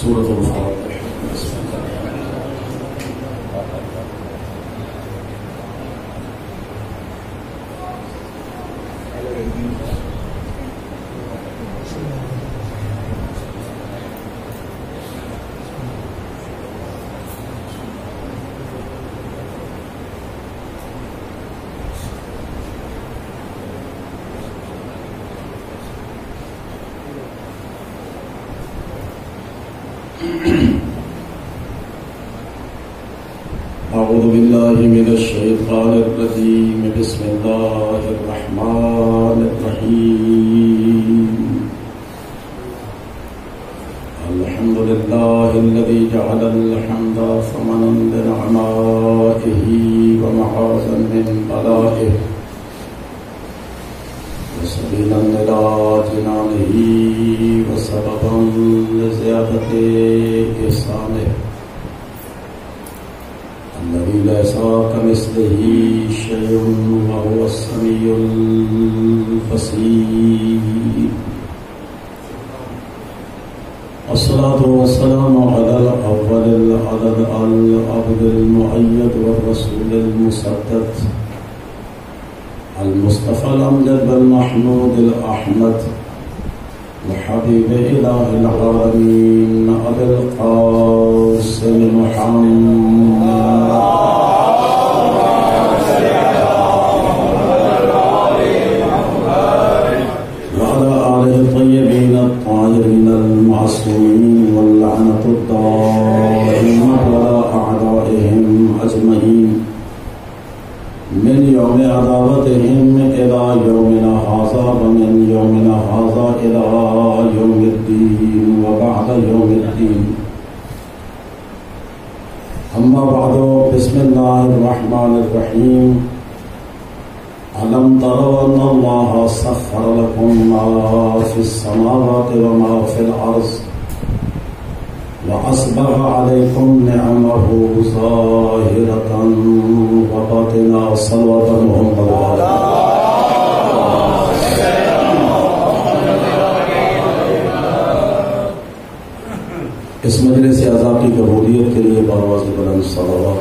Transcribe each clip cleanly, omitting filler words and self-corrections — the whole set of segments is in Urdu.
سورۃ الفاتحہ. أعوذ بالله من الشيطان الرجيم. بسم الله الرحمن الرحيم. الحمد لله الذي جعل الحمد ثمنا لنعمائه ومعازا من بلائه وسبيلا إلى جنانه وسببا لزيادة إحسانه الذي ليس كمثله شيء وهو السميع البصير. الصلاة والسلام على الأول العدد العبد المؤيد والرسول المسدد المصطفى الأمجد والمحمود الأحمد وحبيب إله العالمين أبي القاسم محمد وعلى آله الطيبين الطاهرين المعصومين واللعنة الدائمة على أعدائهم أجمعين من يوم عداوتهم إلى يومنا هذا ومن يومنا هذا إلى يوم الدين وبعد يوم الدين. أما بعد. بسم الله الرحمن الرحيم. ألم تروا أن الله سخر لكم ما في السماوات وما في الأرض وأسبغ عليكم نعمه ظاهرة وباطنة. صلوات محمد اس مجلس اعزا کی قبولیت کے لیے بآواز بلند صلوات.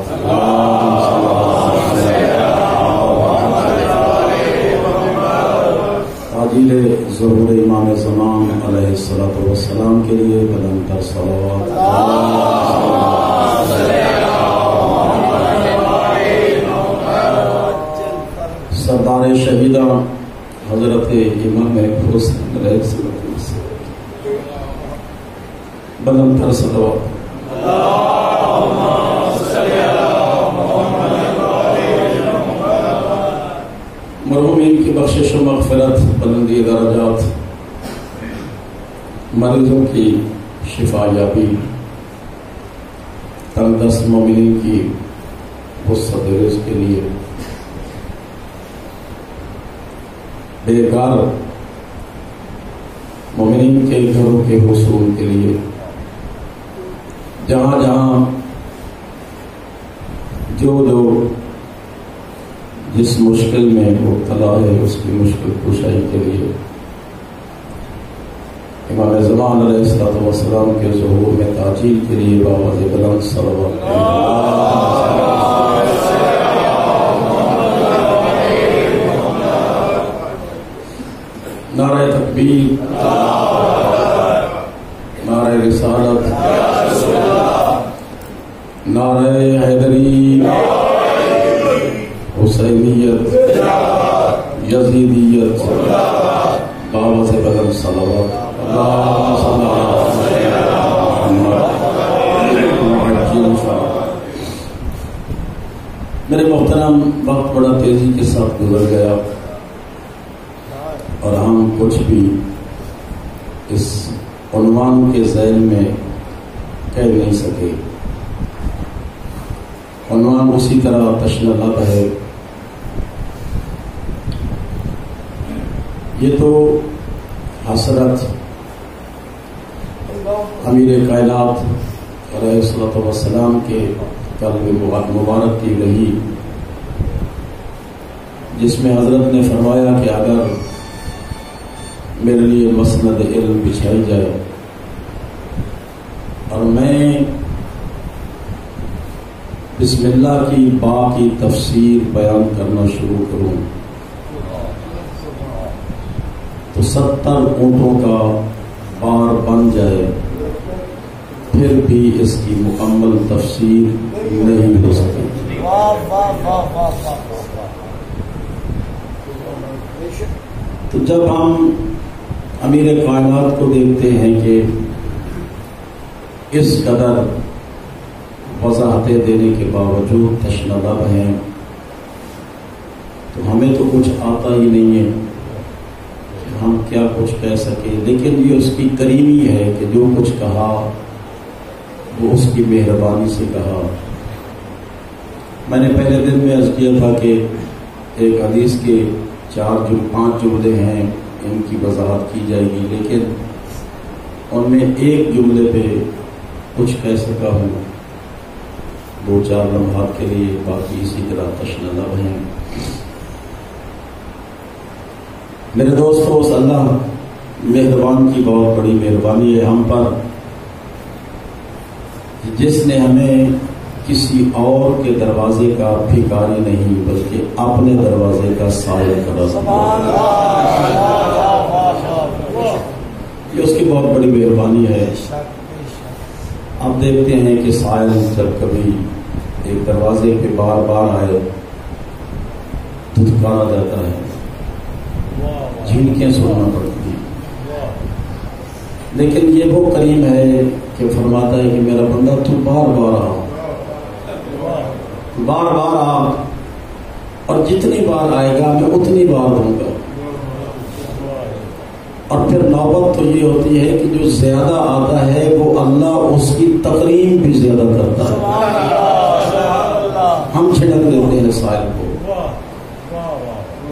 تعجیل ظہور امام زمان علیہ الصلوۃ والسلام کے لیے بلند تر صلوات. سردار شہیدہ حضرت امام حسین علیہ السلام بلند تر صلوات. مرحومین کی بخشش و مغفرت، بلندی درجات، مریضوں کی شفا یابی، تنگ دست مومنین کی وسعت رزق کے لیے، بے گھر مومنین کے گھروں کے حصول کے لیے، جہاں جہاں جو جس مشکل میں مبتلا ہے اس کی مشکل کشائی کے لیے امام زمان علیہ الصلوۃ والسلام کے ظہور میں تعجیل کے لیے بآواز بلند صلوات. نعرہ تکبیر، نعرہ رسالت، نعرہ حیدری، حسینیت، یزیدیت، بآواز بلند صلوات. میرے محترم، وقت بڑا تیزی کے ساتھ گزر گیا اور ہم کچھ بھی اس عنوان کے ذیل میں کہہ نہیں سکے. عنوان اسی طرح تشنہ لب ہے. یہ تو حسرت امیر کائنات علیہ الصلوۃ والسلام کے قلب مبارک کی رہی، جس میں حضرت نے فرمایا کہ اگر میرے لیے مسند علم بچھائی جائے اور میں بسم اللہ کی با کی تفسیر بیان کرنا شروع کروں تو 70 اونٹوں کا بار بن جائے، پھر بھی اس کی مکمل تفسیر نہیں ہو سکتی۔ تو جب ہم امیر کائنات کو دیکھتے ہیں کہ اس قدر وضاحتیں دینے کے باوجود تشنہ-لب ہیں، تو ہمیں تو کچھ آتا ہی نہیں ہے کہ ہم کیا کچھ کہہ سکیں، لیکن یہ اس کی کریمی ہے کہ جو کچھ کہا وہ اس کی مہربانی سے کہا۔ میں نے پہلے دن میں عرض کیا تھا کہ ایک حدیث کے 5 جملے ہیں، ان کی وضاحت کی جائے گی، لیکن ان میں ایک جملے پہ کچھ کہہ سکا ہوں 2-4 لمحات کے لیے، باقی اسی طرح تشنہ-لب ہیں۔ میرے دوستو، اس اللہ مہربان کی بہت بڑی مہربانی ہے ہم پر، جس نے ہمیں کسی اور کے دروازے کا بھکاری نہیں بلکہ اپنے دروازے کا سائل قرار دیا۔ یہ اس کی بہت بڑی مہربانی ہے۔ آپ دیکھتے ہیں کہ سائل جب کبھی ایک دروازے پہ بار بار آئے دھتکارا جاتا ہے، جھینکیں سننا پڑتی ہیں، لیکن یہ وہ کریم ہے کہ فرماتا ہے کہ میرا بندہ تو بار بار آ، اور جتنی بار آئے گا میں اتنی بار دوں گا۔ اور پھر نوبت تو یہ ہوتی ہے کہ جو زیادہ آتا ہے وہ اللہ اس کی تقریم بھی زیادہ کرتا ہے۔ ہم جھڑک دیتے ہیں سائل کو،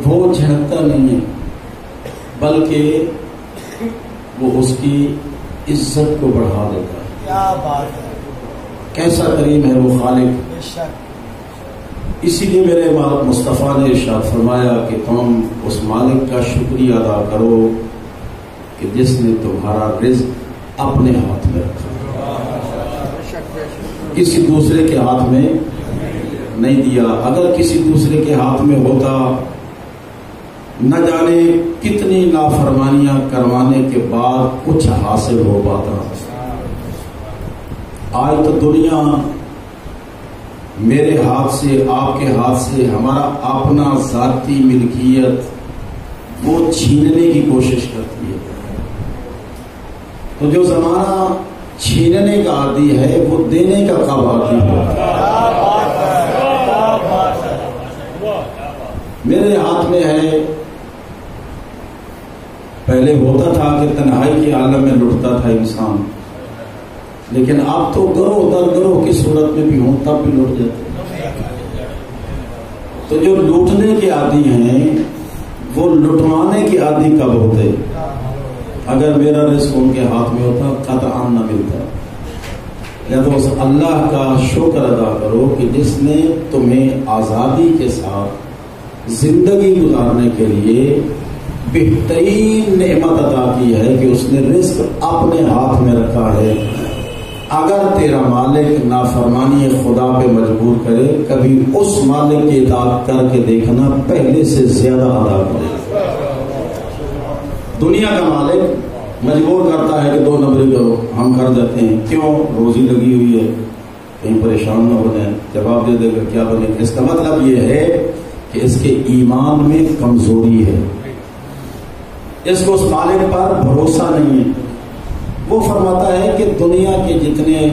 وہ جھڑکتا نہیں ہے بلکہ وہ اس کی عزت کو بڑھا دیتا ہے۔ کیا بات ہے، کیسا کریم ہے وہ خالق۔ اسی لیے میرے مصطفیٰ نے ارشاد فرمایا کہ تم اس مالک کا شکریہ ادا کرو کہ جس نے تمہارا رزق اپنے ہاتھ میں رکھا، کسی دوسرے کے ہاتھ میں نہیں دیا۔ اگر کسی دوسرے کے ہاتھ میں ہوتا، نہ جانے کتنی نافرمانیاں کروانے کے بعد کچھ حاصل ہو پاتا۔ آج تو دنیا میرے ہاتھ سے، آپ کے ہاتھ سے ہمارا اپنا ذاتی ملکیت وہ چھیننے کی کوشش کرتی ہے۔ تو جو زمانہ چھیننے کا عادی ہے وہ دینے کا کب عادی ہوگا؟ میرے ہاتھ میں ہے، پہلے ہوتا تھا کہ تنہائی کے عالم میں لٹتا تھا انسان، لیکن اب تو گروہ در گروہ کی صورت میں بھی ہوں تب بھی لٹ جاتے۔ تو جو لوٹنے کے عادی ہیں وہ لٹوانے کے عادی کب ہوتے؟ اگر میرا رزق ان کے ہاتھ میں ہوتا قطعاً نہ ملتا۔ یا تو اس اللہ کا شکر ادا کرو کہ جس نے تمہیں آزادی کے ساتھ زندگی گزارنے کے لیے بہترین نعمت عطا کی ہے کہ اس نے رزق اپنے ہاتھ میں رکھا ہے۔ اگر تیرا مالک نافرمانی خدا پہ مجبور کرے، کبھی اس مالک کی اطاعت کر کے دیکھنا پہلے سے زیادہ ادا کرے۔ دنیا کا مالک مجبور کرتا ہے کہ 2 نمبری کرو، ہم کر دیتے ہیں، کیوں؟ روزی لگی ہوئی ہے، کہیں پریشان نہ ہو جائیں، جواب دے دے کر کیا بنے گا۔ اس کا مطلب یہ ہے کہ اس کے ایمان میں کمزوری ہے، اس کو اس مالک پر بھروسہ نہیں ہے۔ وہ فرماتا ہے کہ دنیا کے جتنے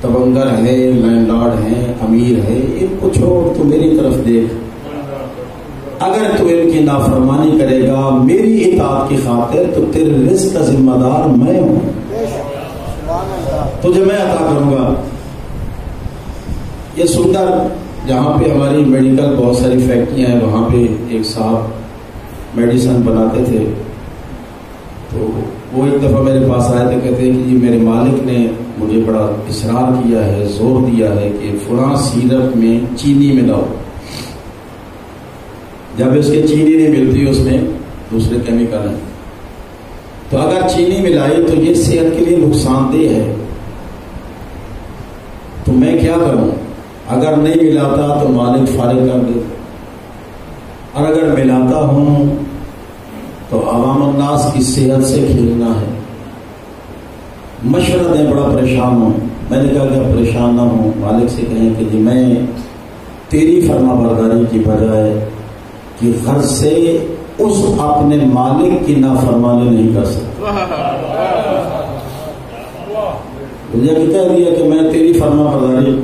تبنگر ہیں، لینڈ لارڈ ہیں، امیر ہیں، ان کو چھوڑ، تو میری طرف دیکھ، اگر تو ان کی نافرمانی کرے گا میری اطاعت کی خاطر تو تیرے رزق کا ذمہ دار میں ہوں، تجھے میں عطا کروں گا۔ یہ سن کر جہاں پہ ہماری میڈیکل بہت ساری فیکٹریاں ہیں، وہاں پہ ایک صاحب میڈیسن بناتے تھے، تو وہ ایک دفعہ میرے پاس آئے تھے، کہتے ہیں کہ جی میرے مالک نے مجھے بڑا اصرار کیا ہے، زور دیا ہے کہ فلاں سیرپ میں چینی ملاؤ۔ جب اس کے چینی نہیں ملتی، اس میں دوسرے کیمیکل ہیں، تو اگر چینی ملائی تو یہ صحت کے لیے نقصان دہ ہے۔ میں کیا کروں؟ اگر نہیں ملاتا تو مالک فارغ کر دیتا، اور اگر ملاتا ہوں تو عوام الناس کی صحت سے کھیلنا ہے۔ مشورہ دیں، بڑا پریشان ہوں۔ میں نے کہا کہ پریشان نہ ہوں، مالک سے کہیں کہ جی میں تیری فرما برداری کی بجائے کہ غرض سے اس اپنے مالک کی نافرمانی نہیں کر سکتا۔ مجھے کہہ دیا کہ میں تیری فرما برداری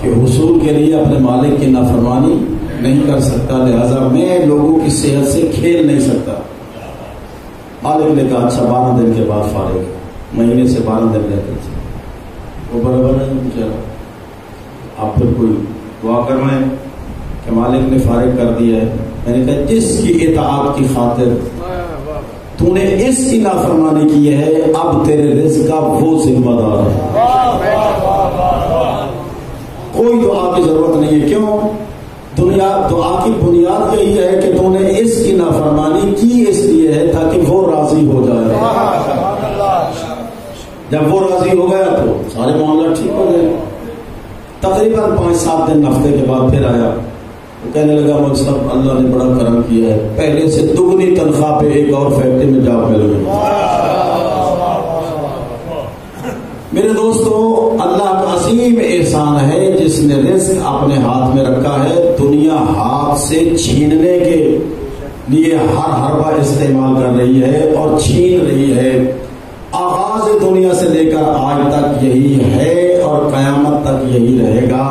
کے حصول کے لیے اپنے مالک کی نافرمانی نہیں کر سکتا، لہذا میں لوگوں کی صحت سے کھیل نہیں سکتا۔ مالک نے کہا اچھا 12 دن کے بعد فارغ، مہینے سے 12 دن رہتے تھے وہ برابر نہیں بیچارا۔ آپ پھر کوئی دعا کروائیں کہ مالک نے فارغ کر دیا ہے۔ میں نے کہا جس کی اطاعت کی خاطر تو نے اس کی نافرمانی کی ہے، اب تیرے رزق کا وہ ذمہ دار ہے۔ کوئی دعا کی ضرورت نہیں ہے۔ کیوں؟ دعا کی بنیاد یہی ہے کہ تو نے اس کی نافرمانی کی اس لیے ہے تاکہ وہ راضی ہو جائے۔ جب وہ راضی ہو گیا تو سارے معاملہ ٹھیک ہو گئے۔ تقریباً 5-7 دن ہفتے کے بعد پھر آیا، وہ کہنے لگا مجھ سب اللہ نے بڑا کرم کیا ہے، پہلے سے دگنی تنخواہ پہ ایک اور فیکٹری میں جاب مل گئی۔ میرے دوستو، اللہ کا عظیم احسان ہے جس نے رزق اپنے ہاتھ میں رکھا ہے۔ دنیا ہاتھ سے چھیننے کے لیے ہر حربہ استعمال کر رہی ہے اور چھین رہی ہے۔ آغاز دنیا سے لے کر آج تک یہی ہے اور قیامت تک یہی رہے گا۔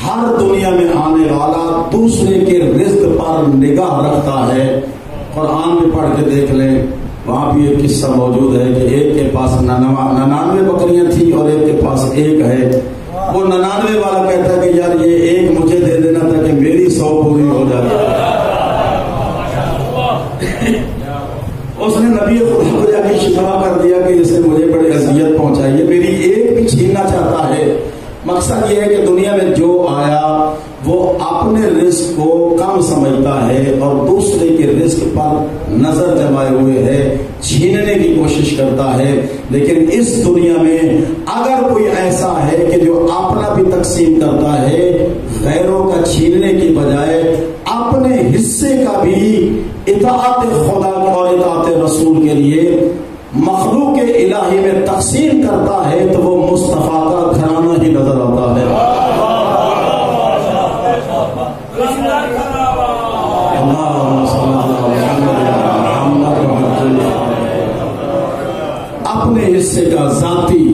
ہر دنیا میں آنے والا دوسرے کے رزق پر نگاہ رکھتا ہے۔ قرآن میں پڑھ کے دیکھ لیں، وہاں بھی ایک قصہ موجود ہے کہ ایک کے پاس 99 بکریاں تھیں اور ایک کے پاس ایک ہے۔ وہ 99 والا کہتا ہے کہ یار یہ ایک مجھے دے دینا تھا کہ میری 100 پوری ہو جاتی۔ اس نے نبی خدا کو جا کے شکایت کر دیا کہ اس نے مجھے بڑی اذیت پہنچائی ہے، میری ایک بھی چھیننا چاہتا ہے۔ مقصد یہ ہے کہ دنیا میں جو آیا وہ اپنے رزق کو کم سمجھتا ہے اور دوسرے کے رزق پر نظر جمائے ہوئے ہے، چھیننے کی کوشش کرتا ہے۔ لیکن اس دنیا میں اگر کوئی ایسا ہے کہ جو اپنا بھی تقسیم کرتا ہے، غیروں کا چھیننے کی بجائے اپنے حصے کا بھی اطاعت خدا اور اطاعت رسول کے لیے مخلوق الہی میں تقسیم کرتا ہے، تو وہ مصطفیٰ کا گھرانہ ہی نظر آتا ہے۔ اپنے حصے کا ذاتی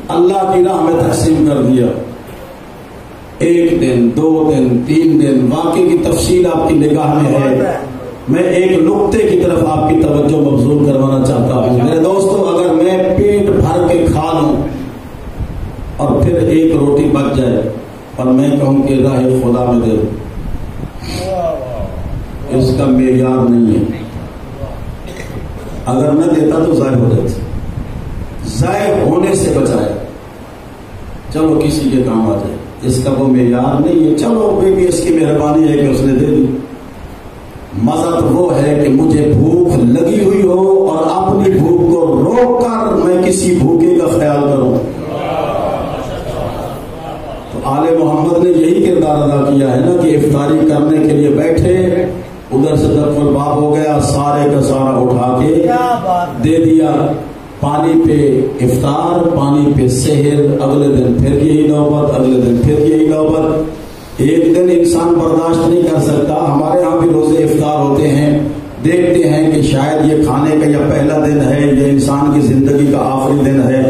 اللہ کی راہ میں تقسیم کر دیا۔ 1 دن 2 دن 3 دن، واقعے کی تفصیل آپ کی نگاہ میں ہے۔ میں ایک نقطے کی طرف آپ کی توجہ مبذول کروانا چاہتا ہوں۔ میرے دوستو، اگر میں پیٹ بھر کے کھا لوں اور پھر ایک روٹی بچ جائے اور میں کہوں کہ راہ خدا میں دے دو، اس کا معیار نہیں ہے۔ اگر نہ دیتا تو ضائع ہو جاتی، ضائع ہونے سے بچائے، چلو کسی کے کام آ جائے، اس کا وہ معیار نہیں ہے۔ چلو بھی اس کی مہربانی ہے کہ اس نے دے دی۔ مزہ تو وہ ہے کہ مجھے بھوک لگی ہوئی ہو اور اپنی بھوک کو روک کر میں کسی بھوکے کا خیال کروں۔ تو آل محمد نے یہی کردار ادا کیا ہے نا کہ افطاری کرنے کے لیے بیٹھے، ادھر سے طرف باب ہو گیا، سارے کا سارا اٹھا کے دے دیا۔ پانی پہ افطار، پانی پہ سحر، اگلے دن پھر یہی نوبت، اگلے دن پھر یہی نوبت۔ ایک دن انسان برداشت نہیں کر سکتا۔ ہمارے ہاں بھی روزے افطار ہوتے ہیں، دیکھتے ہیں کہ شاید یہ کھانے کا یا پہلا دن ہے یا انسان کی زندگی کا آخری دن ہے۔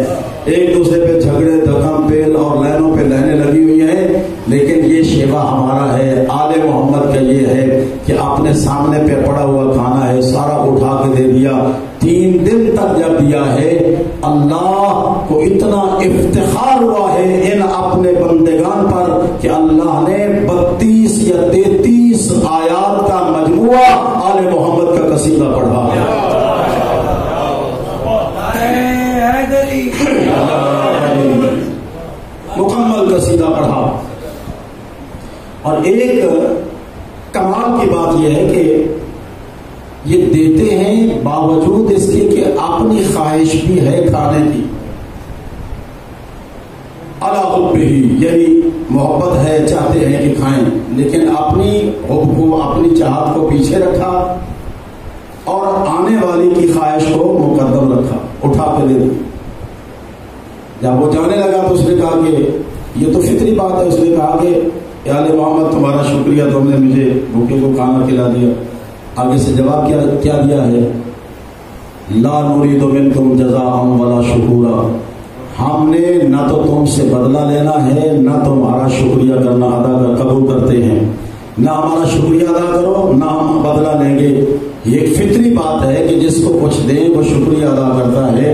ایک دوسرے پہ جھگڑے، دھکم پیل اور لائنوں پہ لائنیں لگی ہوئی ہیں، لیکن یہ شیوا ہمارا ہے، آل محمد کا یہ ہے کہ اپنے سامنے پہ پڑا ہوا کھانا ہے، سارا اٹھا کے دے دیا۔ 3 دن تک جب دیا ہے، اللہ کو اتنا افتخار ہوا ہے ان اپنے بندگان پر کہ اللہ نے 32 یا 33 آیات کا مجموعہ آل محمد کا قصیدہ پڑھا ہے۔ مکمل قصیدہ پڑھا۔ اور ایک کمال کی بات یہ ہے کہ یہ دیتے ہیں باوجود اس کے کہ اپنی خواہش بھی ہے کھانے کی۔ علی حبہ، یعنی محبت ہے، چاہتے ہیں کہ کھائیں، لیکن اپنی حب کو، اپنی چاہت کو پیچھے رکھا اور آنے والی کی خواہش کو مقدم رکھا، اٹھا کے دے دی۔ جب وہ جانے لگا تو اس نے کہا کہ یہ تو فطری بات ہے، اس نے کہا کہ اے آل محمد تمہارا شکریہ، تم نے مجھے بھوکے کو کھانا کھلا دیا۔ آگے سے جواب کیا دیا ہے؟ لا نريد منکم جزاء ولا شکورا، ہم نے نہ تو تم سے بدلہ لینا ہے، نہ تمہارا شکریہ کرنا ادا قبول کرتے ہیں، نہ ہمارا شکریہ ادا کرو نہ ہم بدلہ لیں گے۔ یہ ایک فطری بات ہے کہ جس کو کچھ دیں وہ شکریہ ادا کرتا ہے۔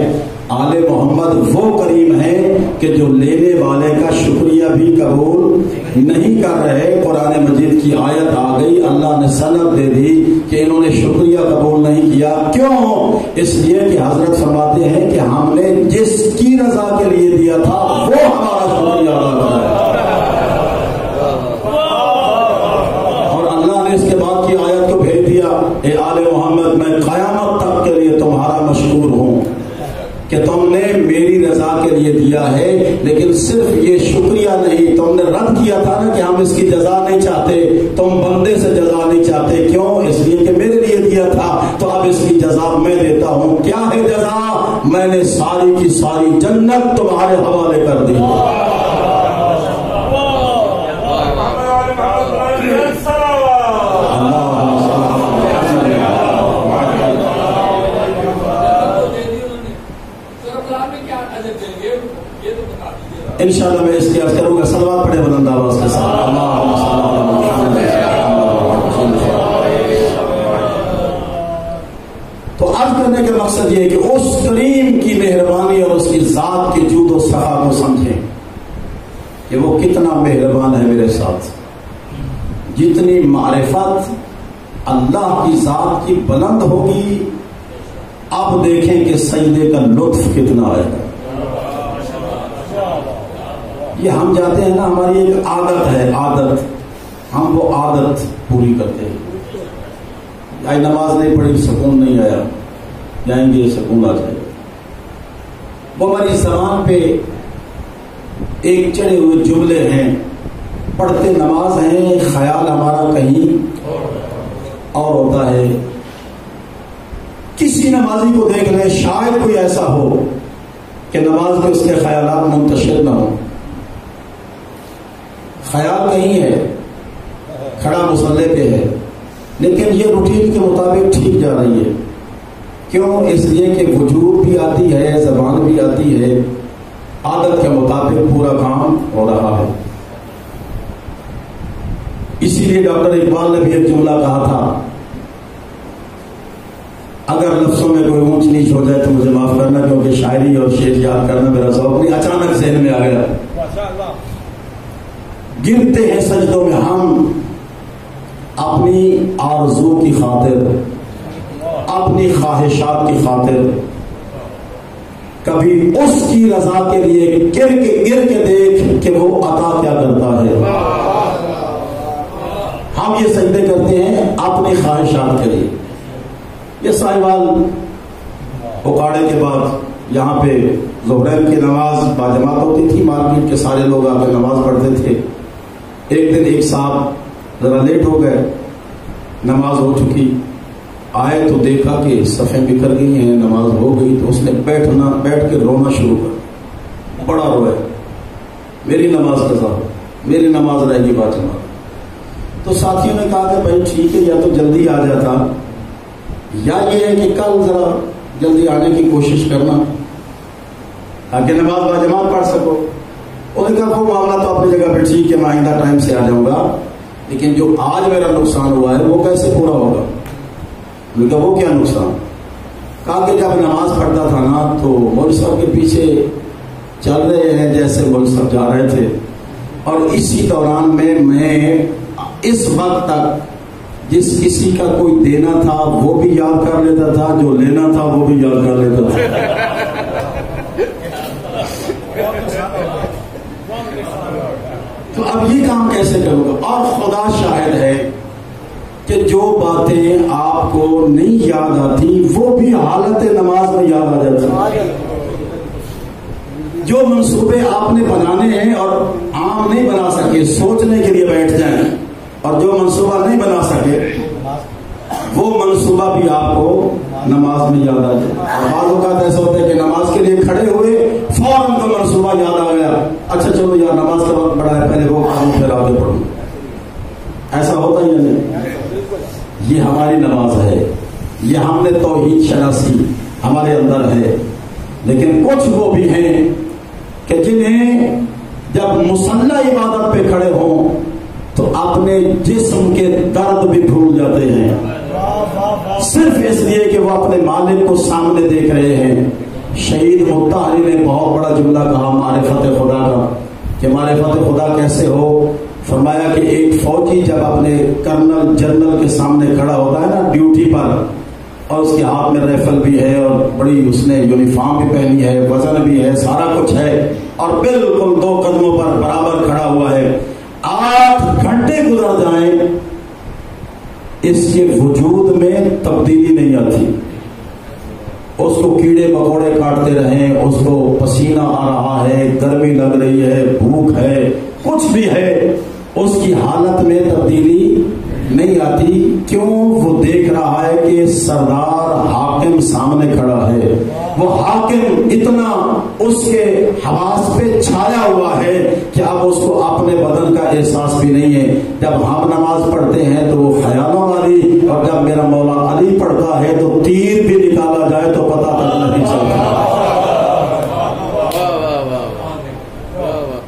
آل محمد وہ کریم ہیں کہ جو لینے والے کا شکریہ بھی قبول نہیں کر رہے۔ قرآن مجید کی آیت آ گئی، اللہ نے سند دے دی کہ انہوں نے شکریہ قبول نہیں کیا۔ کیوں؟ اس لیے کہ حضرت فرماتے ہیں کہ ہم نے جس کی رضا کے لیے دیا تھا وہ ہمارا شکریہ ادا کر رہا ہے، اور اللہ نے اس کے بعد کی آیت کو بھیج دیا، اے آل محمد میں قیامت تک کے لیے تمہارا مشکور ہوں کہ تم نے میری رضا کے لیے دیا ہے، لیکن صرف یہ شکریہ نہیں، تم نے رد کیا تھا نا کہ ہم اس کی جزا نہیں چاہتے، تم بندے سے جزا نہیں چاہتے، کیوں؟ اس لیے کہ میرے لیے دیا تھا، تو اب اس کی جزا میں دیتا ہوں۔ کیا ہے جزا؟ میں نے ساری کی ساری جنت تمہارے حوالے کر دی۔ انشاءاللہ میں اس کی عرض کروں گا، صلوات پڑھے بلند آواز کے ساتھ۔ اللہم صل علی محمد۔ تو عرض کرنے کے مقصد یہ ہے کہ اس کریم کی مہربانی اور اس کی ذات کے جود و سخا کو سمجھیں کہ وہ کتنا مہربان ہے میرے ساتھ۔ جتنی معرفت اللہ کی ذات کی بلند ہوگی، اب دیکھیں کہ سجدے کا لطف کتنا آئے گا۔ یہ ہم جاتے ہیں نا، ہماری ایک عادت ہے، عادت، ہم وہ عادت پوری کرتے ہیں۔ آج نماز نہیں پڑھی، سکون نہیں آیا، جائیں گے سکون آ جائے۔ وہ ہماری زبان پہ ایک چڑھے ہوئے جملے ہیں، پڑھتے نماز ہیں، خیال ہمارا کہیں اور ہوتا ہے۔ کسی نمازی کو دیکھ لیں، شاید کوئی ایسا ہو کہ نماز میں اس کے خیالات منتشر نہ ہوں۔ خیال کہیں ہے، کھڑا مصلے پہ ہے، لیکن یہ روٹین کے مطابق ٹھیک جا رہی ہے۔ کیوں؟ اس لیے کہ وجود بھی آتی ہے، زبان بھی آتی ہے، عادت کے مطابق پورا کام ہو رہا ہے۔ اسی لیے ڈاکٹر اقبال نے بھی ایک جملہ کہا تھا، اگر لفظوں میں کوئی اونچ نیچ ہو جائے تو مجھے معاف کرنا، کیونکہ شاعری اور شعر یاد کرنا میرا ذوق نہیں، اچانک ذہن میں آ گیا۔ گرتے ہیں سجدوں میں ہم اپنی آرزو کی خاطر، اپنی خواہشات کی خاطر، کبھی اس کی رضا کے لیے گر کے دیکھ کہ وہ عطا کیا کرتا ہے۔ ہم یہ سجدے کرتے ہیں اپنی خواہشات کے لیے۔ یہ ساحوال اکاڑے کے بعد یہاں پہ ظہر کی نماز باجماعت ہوتی تھی، مارکیٹ کے سارے لوگ آ کے نماز پڑھتے تھے۔ ایک دن ایک صاحب ذرا لیٹ ہو گئے، نماز ہو چکی، آئے تو دیکھا کہ صفیں بکھر گئی ہیں، نماز ہو گئی، تو اس نے بیٹھ کے رونا شروع کر، بڑا روئے، میری نماز قضا ہو، میری نماز رہ گئی باجماعت۔ تو ساتھیوں نے کہا کہ بھائی ٹھیک ہے، یا تو جلدی آ جاتا، یا یہ ہے کہ کل ذرا جلدی آنے کی کوشش کرنا تاکہ نماز باجماعت پڑھ سکو۔ انہوں نے کہا وہ معاملہ تو اپنی جگہ پہ ٹھیک ہے، میں آئندہ ٹائم سے آ جاؤں گا، لیکن جو آج میرا نقصان ہوا ہے وہ کیسے پورا ہوگا؟ انہوں نے کہا وہ کیا نقصان؟ کہا کہ جب نماز پڑھتا تھا نا تو مول صاحب کے پیچھے چل رہے ہیں جیسے مول صاحب جا رہے تھے، اور اسی دوران میں اس وقت تک جس کسی کا کوئی دینا تھا وہ بھی یاد کر لیتا تھا، جو لینا تھا وہ بھی یاد کر لیتا تھا۔ تو اب یہ کام کیسے کروں گا؟ اور خدا شاہد ہے کہ جو باتیں آپ کو نہیں یاد آتی وہ بھی حالت نماز میں یاد آ جاتی۔ جو منصوبے آپ نے بنانے ہیں اور عام نہیں بنا سکے، سوچنے کے لیے بیٹھ جائیں، اور جو منصوبہ نہیں بنا سکے وہ منصوبہ بھی آپ کو نماز میں یاد آ جائے. اور بعض اوقات ایسا ہوتا ہے کہ نماز کے لیے کھڑے ہوئے فوراً تو منصوبہ یاد آ گیا، اچھا چلو یار نماز کا وقت بڑا ہے، پہلے وہ کام پھر آگے پڑھوں. ایسا ہوتا ہی نہیں. یہ ہماری نماز ہے، یہ ہم نے توحید شناسی ہمارے اندر ہے. لیکن کچھ وہ بھی ہیں کہ جنہیں جب مصلی عبادت پہ کھڑے ہوں تو اپنے جسم کے درد بھی بھول جاتے ہیں، صرف اس لیے کہ وہ اپنے مالک کو سامنے دیکھ رہے ہیں. شہید مطہری نے بہت بڑا جملہ کہا معرفت خدا کا، کہ معرفت خدا کیسے ہو. فرمایا کہ ایک فوجی جب اپنے کرنل جنرل کے سامنے کھڑا ہوتا ہے نا ڈیوٹی پر، اور اس کے ہاتھ میں رائفل بھی ہے اور بڑی اس نے یونیفارم بھی پہنی ہے، وزن بھی ہے، سارا کچھ ہے، اور بالکل 2 قدموں پر برابر کھڑا ہوا ہے. 8 گھنٹے گزر جائیں اس کے وجود میں تبدیلی نہیں آتی. اس کو کیڑے مکوڑے کاٹتے رہیں، اس کو پسینہ آ رہا ہے، گرمی لگ رہی ہے، بھوک ہے، کچھ بھی ہے، اس کی حالت میں تبدیلی نہیں آتی. کیوں؟ وہ دیکھ رہا ہے کہ سردار حاکم سامنے کھڑا ہے. وہ حاکم اتنا اس کے حواس پہ چھایا ہوا ہے کہ اب اس کو اپنے بدن کا احساس بھی نہیں ہے. جب ہم نماز پڑھتے ہیں تو وہ خیالوں والی، اور جب میرا مولا علی پڑھتا ہے تو تیر بھی نکالا جائے تو پتہ تک نہیں چلتا.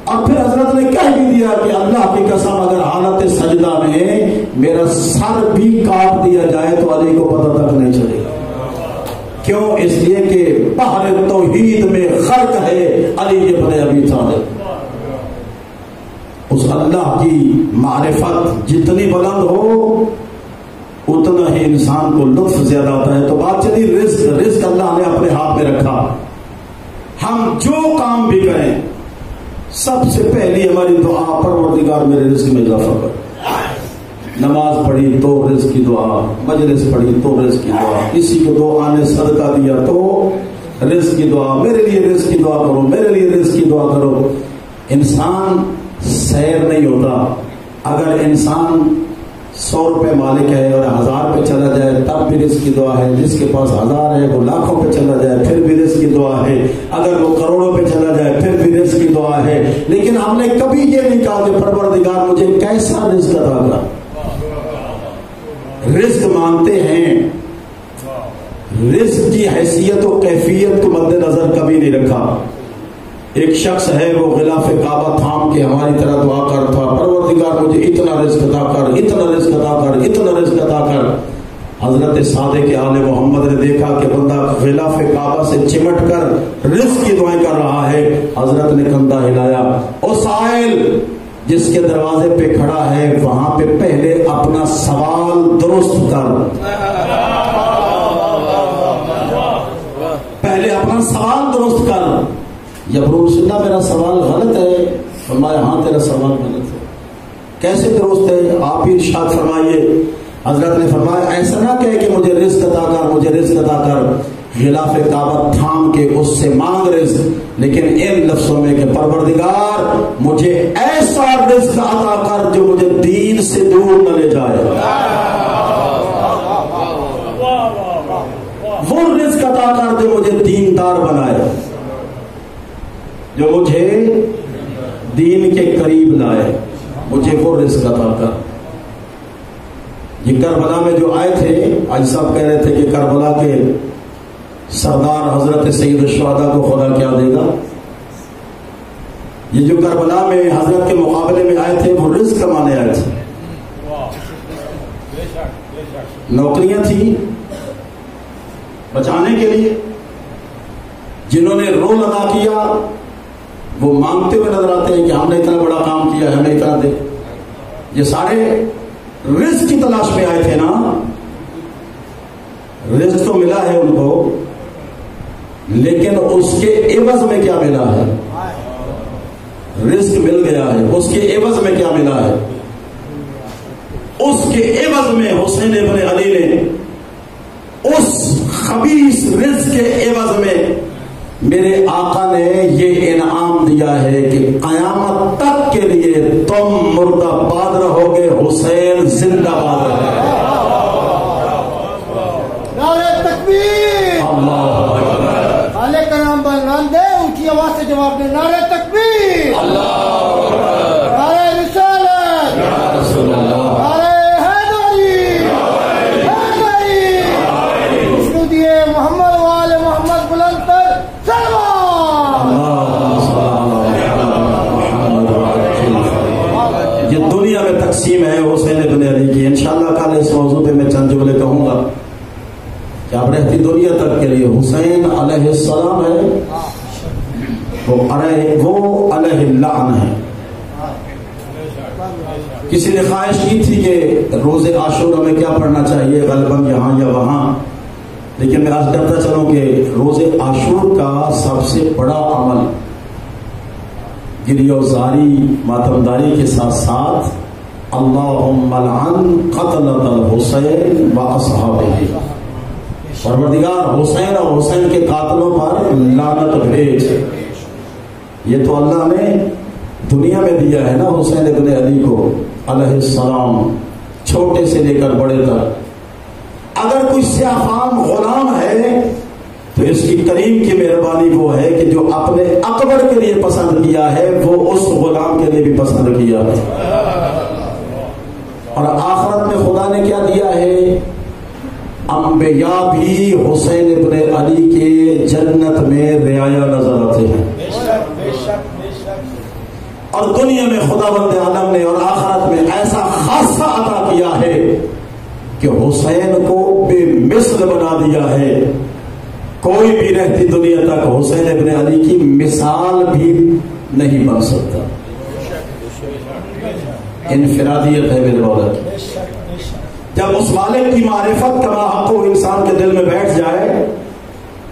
اور پھر حضرت نے کہہ بھی دیا کہ اللہ کی قسم اگر حالت سجدہ میں میرا سر بھی کاٹ دیا جائے تو علی کو پتہ تک نہیں چلے گا. کیوں؟ اس لیے کہ بحر توحید میں غرق ہے علی ابن ابی طالب. اس اللہ کی معرفت جتنی بلند ہو اتنا ہی انسان کو لطف زیادہ آتا ہے. تو بات چلی رزق اللہ نے اپنے ہاتھ میں رکھا. ہم جو کام بھی کریں سب سے پہلی ہماری دعا پروردگار میرے رزق میں اضافہ کر. نماز پڑھی تو رزق کی دعا، مجلس پڑھی تو رزق کی دعا، کسی کو 2 آنے صدقہ دیا تو رزق کی دعا، میرے لیے رزق کی دعا کرو، میرے لیے رزق کی دعا کرو. انسان سیر نہیں ہوتا. اگر انسان 100 روپے مالک ہے اور 1000 پہ چلا جائے تب بھی رزق کی دعا ہے. جس کے پاس 1000 ہے وہ لاکھوں پہ چلا جائے پھر بھی رزق کی دعا ہے. اگر وہ کروڑوں پہ چلا جائے پھر بھی رزق کی دعا ہے. لیکن ہم نے کبھی یہ نہیں کہا کہ پروردگار مجھے کیسا رزق عطا کر. رزق مانتے ہیں، رزق کی حیثیت و کیفیت کو مد نظر کبھی نہیں رکھا. ایک شخص ہے وہ غلاف کعبہ تھام کے ہماری طرح دعا کر تھا، پروردگار مجھے اتنا رزق عطا کر، اتنا رزق عطا کر، اتنا رزق عطا کر. حضرت صادق آل محمد نے دیکھا کہ بندہ غلاف کعبہ سے چمٹ کر رزق کی دعائیں کر رہا ہے. حضرت نے کندھا ہلایا، او سائل جس کے دروازے پہ کھڑا ہے وہاں پہ پہلے اپنا سوال درست کر. پہلے اپنا سوال درست کر. یا رسول اللہ میرا سوال غلط ہے؟ فرمایا ہاں تیرا سوال غلط ہے. کیسے درست ہے؟ آپ ہی ارشاد فرمائیے. حضرت نے فرمایا ایسا نہ کہے کہ مجھے رزق عطا کر، مجھے رزق عطا کر. غلاف کعبہ تھام کے اس سے مانگ رزق، لیکن ان لفظوں میں کہ پروردگار مجھے ایسا رزق عطا کر جو مجھے دین سے دور نہ لے جائے. وہ رزق عطا کر جو مجھے دیندار بنائے، جو مجھے دین کے قریب لائے. مجھے وہ رزق عطا کر. یہ کربلا میں جو آئے تھے، آج صاحب کہہ رہے تھے کہ کربلا کے سردار حضرت سید الشہداء کو خدا کیا دے گا. یہ جو کربلا میں حضرت کے مقابلے میں آئے تھے وہ رزق کمانے آئے تھے. نوکریاں تھیں بچانے کے لیے. جنہوں نے رول ادا کیا وہ مانگتے ہوئے نظر آتے ہیں کہ ہم نے اتنا بڑا کام کیا ہے، ہمیں اتنا دے. یہ سارے رزق کی تلاش میں آئے تھے نا. رزق تو ملا ہے ان کو، لیکن اس کے عوض میں کیا ملا ہے؟ رزق مل گیا ہے، اس کے عوض میں کیا ملا ہے؟ اس کے عوض میں حسین ابن علی نے اس خبیث رزق کے عوض میں میرے آقا نے یہ انعام دیا ہے کہ قیامت تک کے لیے تم مردہ باد رہو گے، حسین زندہ باد رہے گا۔ نعرہ تکبیر، اللہ اکبر، خالق کا نام بلند دے، اونچی آواز سے جواب دے، نعرہ تکبیر، اللہ اکبر، نعرہ رسالت، یا رسول اللہ، نعرہ حیدری، حیدری، مسعودی محمد وآل محمد بلند تر یہ دنیا میں تقسیم ہے حسین ابن علی کی۔ انشاءاللہ کل اس موضوع پہ میں چند جملے کہوں گا کہ اب رہتی دنیا تک کے لیے حسین علیہ السلام ہے، وہ علیہ اللعن ہے۔ کسی نے خواہش کی تھی کہ روز عاشورہ میں کیا پڑھنا چاہیے، غالباً یہاں یا وہاں، لیکن میں آج کرتا چلوں کہ روز عاشور کا سب سے بڑا عمل گریہ و زاری ماتمداری کے ساتھ ساتھ اللہم لعن قتلۃ الحسین و اصحابہ، پروردگار حسین اور حسین کے قاتلوں پر لعنت بھیج۔ یہ تو اللہ نے دنیا میں دیا ہے نا حسین ابن علی کو علیہ السلام، چھوٹے سے لے کر بڑے تک۔ اگر کوئی سیاہ فام غلام ہے تو اس کی کریم کی مہربانی وہ ہے کہ جو اپنے اکبر کے لیے پسند کیا ہے وہ اس غلام کے لیے بھی پسند کیا ہے۔ اور آخرت میں خدا نے کیا دیا ہے، انبیاء بھی حسین ابن علی کے جنت میں رعایا نظر آتے ہیں۔ اور دنیا میں خداوند عالم نے اور آخرت میں ایسا خاصہ عطا کیا ہے کہ حسین کو بے مثل بنا دیا ہے۔ کوئی بھی رہتی دنیا تک حسین ابن علی کی مثال بھی نہیں بن سکتا۔ انفرادیت ہے میرے مولا کی۔ جب اس مالک کی معرفت کما حق و انسان کے دل میں بیٹھ جائے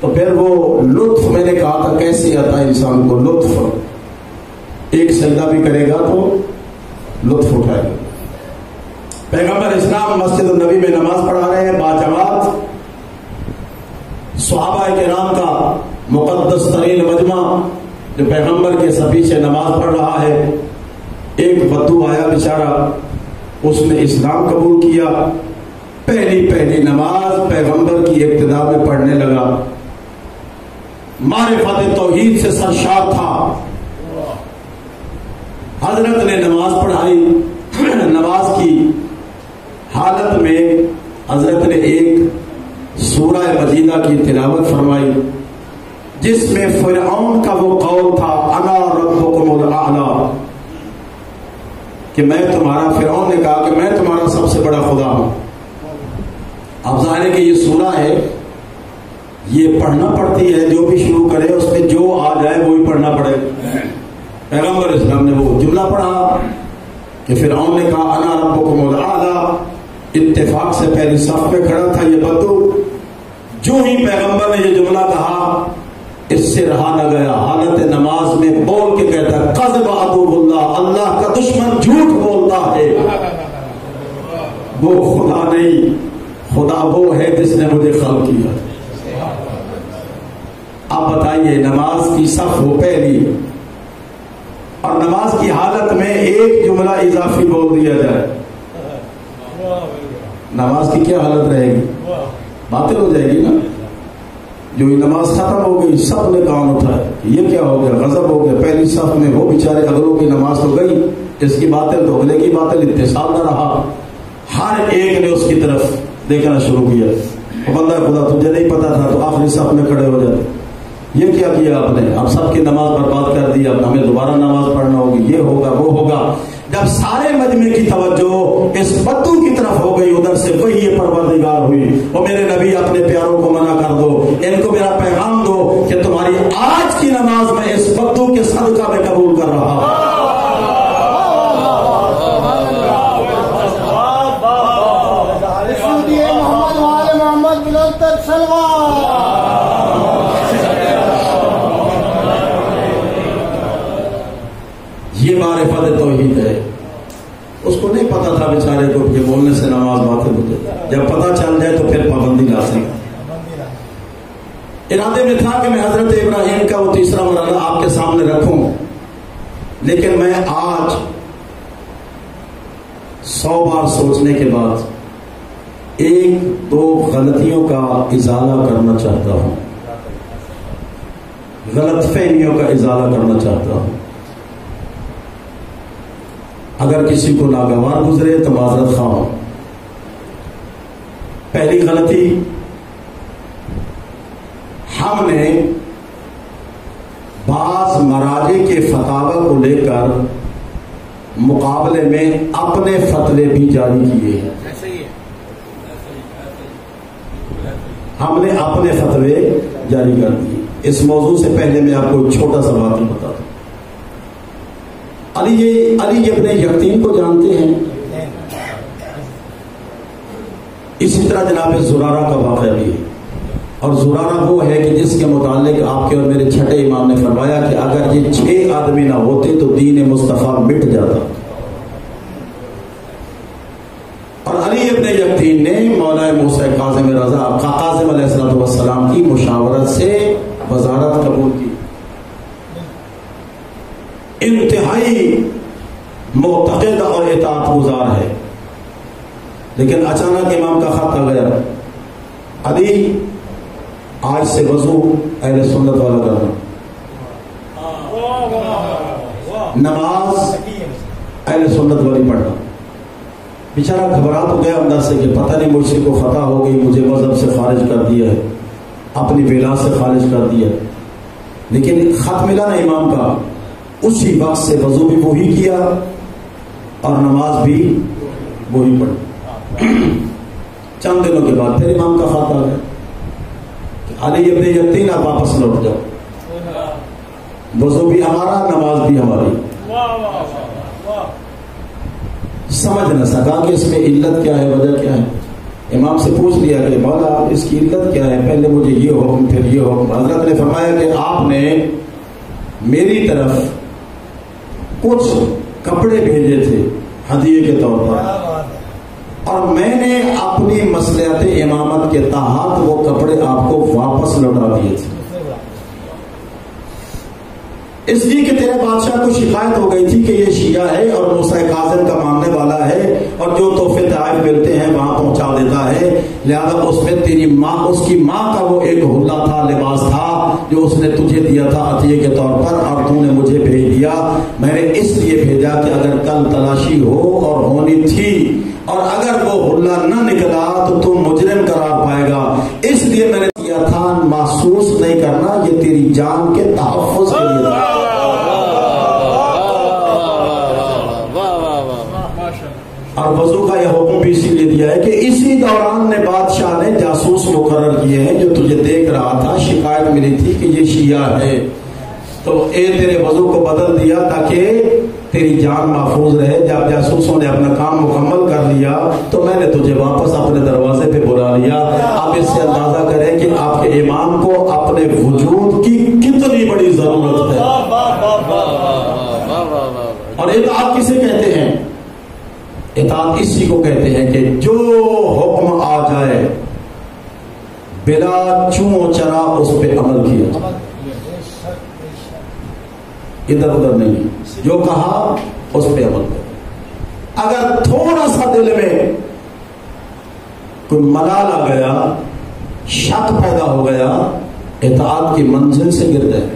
تو پھر وہ لطف، میں نے کہا تھا کیسے آتا ہے انسان کو لطف، ایک سجدہ بھی کرے گا تو لطف اٹھائے گا۔ پیغمبر اسلام مسجد النبی میں نماز پڑھا رہے ہیں باجماعت، صحابہ کرام کا مقدس ترین مجمع جو پیغمبر کے سبھی سے نماز پڑھ رہا ہے۔ ایک بدو آیا بیچارہ، اس نے اسلام قبول کیا، پہلی نماز پیغمبر کی ابتدا میں پڑھنے لگا، معرفت توحید سے سرشار تھا۔ حضرت نے نماز پڑھائی، نماز کی حالت میں حضرت نے ایک سورہ مجیدہ کی تلاوت فرمائی جس میں فرعون کا وہ قول تھا انا ربکم الاعلی، کہ میں تمہارا، فرعون نے کہا کہ میں تمہارا سب سے بڑا خدا ہوں۔ اب ظاہر ہے کہ یہ سورہ ہے، یہ پڑھنا پڑتی ہے، جو بھی شروع کرے اس میں جو آ جائے وہی پڑھنا پڑے۔ پیغمبر اسلام نے وہ جملہ پڑھا کہ فرعون نے کہا انا ربکم الاعلی، اتفاق سے پہلی صف میں کھڑا تھا یہ بدو، جو ہی پیغمبر نے یہ جملہ کہا اس سے رہا نہ گیا، حالت نماز میں بول کے کہتا قذب عدو اللہ، اللہ کا دشمن جھوٹ بولتا ہے، وہ خدا نہیں، خدا وہ ہے جس نے مجھے خلق کیا۔ آپ بتائیے نماز کی صف ہو پہلی اور نماز کی حالت میں ایک جملہ اضافی بول دیا جائے، نماز کی کیا حالت رہے گی؟ باطل ہو جائے گی نا۔ جو نماز ختم ہو گئی سب نے کان اٹھایا، یہ کیا ہو گیا، غضب ہو گیا۔ پہلی صف میں وہ بیچارے اگلوں کی نماز تو گئی، اس کی باطل تو اگلے کی باطل، اتصال نہ رہا، ہر ایک نے اس کی طرف دیکھنا شروع کیا۔ بندہ خدا تجھے نہیں پتا تھا تو آخری صف میں کھڑے ہو جاتے، یہ کیا کیا آپ نے، اب سب کی نماز برباد کر دی، اب ہمیں دوبارہ نماز پڑھنا ہوگی، یہ ہوگا وہ ہوگا۔ جب سارے مجمع کی توجہ اس بدو کی طرف ہو گئی، ادھر سے وہی پروردگار ہوئی، اور میرے نبی اپنے پیاروں کو منع کر دو، ان کو میرا پیغام دو کہ تمہاری آج کی نماز میں اس بدو کے صدقہ میں قبول کر رہا ہوں۔ یہ معرفت توحید ہے۔ اس کو نہیں پتا تھا بیچارے کو کہ بولنے سے نماز باطل ہو جائے، جب پتا چل جائے تو پھر پابندی لازم۔ ارادے میں تھا کہ میں حضرت ابراہیم کا وہ تیسرا مرحلہ آپ کے سامنے رکھوں، لیکن میں آج 100 بار سوچنے کے بعد ایک دو غلطیوں کا ازالہ کرنا چاہتا ہوں، غلط فہمیوں کا ازالہ کرنا چاہتا ہوں۔ اگر کسی کو ناگوار گزرے تو معذرت خواہ ہوں۔ پہلی غلطی، ہم نے بعض مراجع کے فتاوی کو لے کر مقابلے میں اپنے فتوے بھی جاری کیے ہیں۔ ہم نے اپنے فتوے جاری کر دیے۔ اس موضوع سے پہلے میں آپ کو ایک چھوٹا سا واقعہ بتا دوں۔ علی ابن یقطین کو جانتے ہیں؟ اسی طرح جناب زرارہ کا واقعہ بھی ہے، اور زرارہ وہ ہے کہ جس کے متعلق آپ کے اور میرے چھٹے امام نے فرمایا کہ اگر یہ 6 آدمی نہ ہوتے تو دین مصطفیٰ مٹ جاتا۔ اور علی ابن یقطین نے مولا موسیٰ کاظم رضا کاظم علیہ السلام کی مشاورت سے وزارت قبول کی۔ انتہائی معتقد اور اطاعت گزار ہے، لیکن اچانک امام کا خط آ گیا، علی آج سے وضو اہل سنت والا کرنا، نماز اہل سنت والی پڑھنا۔ بیچارہ گھبرا تو گیا اندر سے کہ پتہ نہیں مجھ سے کو خطا ہو گئی، مجھے مذہب سے خارج کر دیا ہے، اپنی ولا سے خارج کر دیا، لیکن خط ملا نا امام کا، اسی وقت سے وضو بھی وہی کیا اور نماز بھی وہی پڑھی۔ چند دنوں کے بعد پھر امام کا خط آ گیا، علی ابن یقطین آپ واپس لوٹ جاؤ، وضو بھی ہمارا، نماز بھی ہماری۔ سمجھ نہ سکا کہ اس میں علت کیا ہے، وجہ کیا ہے۔ امام سے پوچھ لیا کہ مولا اس کی علت کیا ہے، پہلے مجھے یہ حکم پھر یہ حکم۔ حضرت نے فرمایا کہ آپ نے میری طرف کچھ کپڑے بھیجے تھے ہدیے کے طور پر، اور میں نے اپنی مصلحت امامت کے تحت وہ کپڑے آپ کو واپس لوٹا دیے تھے، اس لیے کہ تیرے بادشاہ کو شکایت ہو گئی تھی کہ یہ شیعہ ہے اور موسیٰ کاظم کا ماننے والا ہے، اور جو تحفے تحائف ملتے ہیں وہاں پہنچا دیتا ہے، لہذا اس میں تیری ماں، اس کی ماں کا وہ ایک حلہ تھا، لباس تھا جو اس نے تجھے دیا تھا عطیے کے طور پر، اور تو نے مجھے بھیج دیا۔ میں نے اس لیے بھیجا کہ اگر کل تلاشی ہو، اور ہونی تھی، اور اگر وہ حلہ نہ نکلا تو تم مجرم قرار پائے گا، اس لیے میں نے کیا تھا، محسوس نہیں کرنا، یہ تیری جان کے تحفظ کے لیے تھا۔ اور وضو کا یہ حکم بھی اسی لیے دیا ہے کہ اسی دوران نے بادشاہ نے جاسوس مقرر کیے ہیں جو تجھے دیکھ رہا تھا، شکایت ملی تھی کہ یہ شیعہ ہے، تو تیرے وضو کو بدل دیا تاکہ تیری جان محفوظ رہے۔ جب جاسوسوں نے اپنا کام مکمل کر لیا تو میں نے تجھے واپس اپنے دروازے پہ بلا لیا۔ آپ اس سے اندازہ کریں کہ آپ کے امام کو اپنے وجود کی کتنی بڑی ضرورت ہے۔ اور اطاعت کسے کہتے ہیں؟ اطاعت اسی کو کہتے ہیں کہ جو حکم آ جائے بلا چوں چرا اس پہ عمل کیا، ادھر ادھر نہیں، جو کہا اس پہ عمل کرو۔ اگر تھوڑا سا دل میں کوئی ملال آ گیا، شک پیدا ہو گیا، اطاعت کی منزل سے گر جائے۔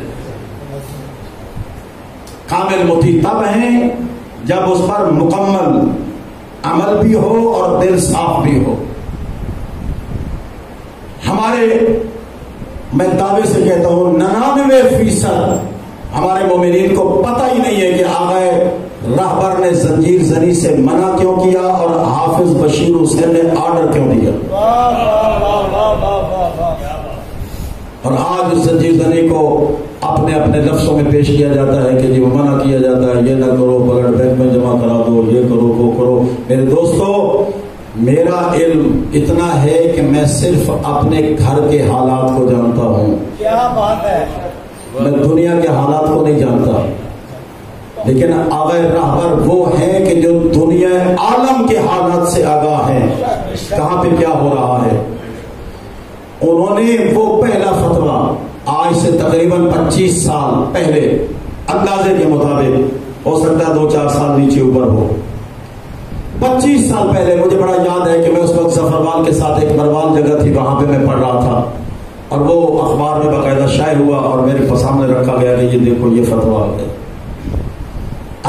کامل مطیع تب ہیں جب اس پر مکمل عمل بھی ہو اور دل صاف بھی ہو۔ ہمارے، میں دعوے سے کہتا ہوں 99% ہمارے مومنین کو پتہ ہی نہیں ہے کہ آقا رہبر نے زنجیر زنی سے منع کیوں کیا اور حافظ بشیر حسین نے آرڈر کیوں دیا۔ اور آج اس زنجیر زنی کو اپنے اپنے لفظوں میں پیش کیا جاتا ہے کہ جی وہ منع کیا جاتا ہے، یہ نہ کرو، بلڈ بینک میں جمع کرا دو، یہ کرو وہ کرو۔ میرے دوستو، میرا علم اتنا ہے کہ میں صرف اپنے گھر کے حالات کو جانتا ہوں، کیا بات ہے، میں دنیا کے حالات کو نہیں جانتا۔ لیکن آقا رہبر وہ ہیں کہ جو دنیا عالم کے حالات سے آگاہ ہیں، کہاں پہ کیا ہو رہا ہے۔ انہوں نے وہ پہلا فتویٰ آج سے تقریباً 25 سال پہلے اندازے کے مطابق، ہو سکتا ہے 2-4 سال نیچے اوپر ہو، 25 سال پہلے مجھے بڑا یاد ہے کہ میں اس وقت ظفروال کے ساتھ ایک مروان جگہ تھی، وہاں پہ میں پڑھ رہا تھا اور وہ اخبار میں باقاعدہ شائع ہوا اور میرے سامنے رکھا گیا کہ یہ دیکھو یہ فتویٰ ہے۔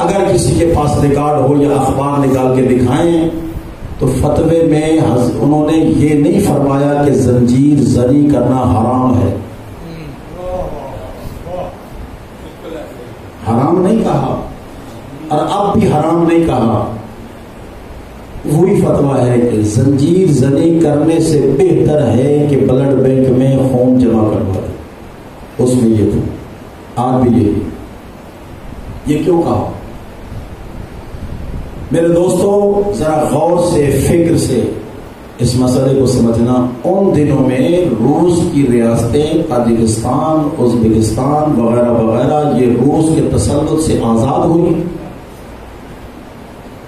اگر کسی کے پاس ریکارڈ ہو یا اخبار نکال کے دکھائیں تو فتوے میں انہوں نے یہ نہیں فرمایا کہ زنجیر زنی کرنا حرام ہے، حرام نہیں کہا اور اب بھی حرام نہیں کہا۔ وہی فتویٰ ہے کہ زنجیر زنی کرنے سے بہتر ہے کہ بلڈ بینک میں خون جمع کروا دے، اس میں یہ تھا، آج بھی یہ کیوں کہا؟ میرے دوستو ذرا غور سے فکر سے اس مسئلے کو سمجھنا۔ ان دنوں میں روس کی ریاستیں تاجکستان، ازبکستان وغیرہ وغیرہ یہ روس کے تسلط سے آزاد ہوئی۔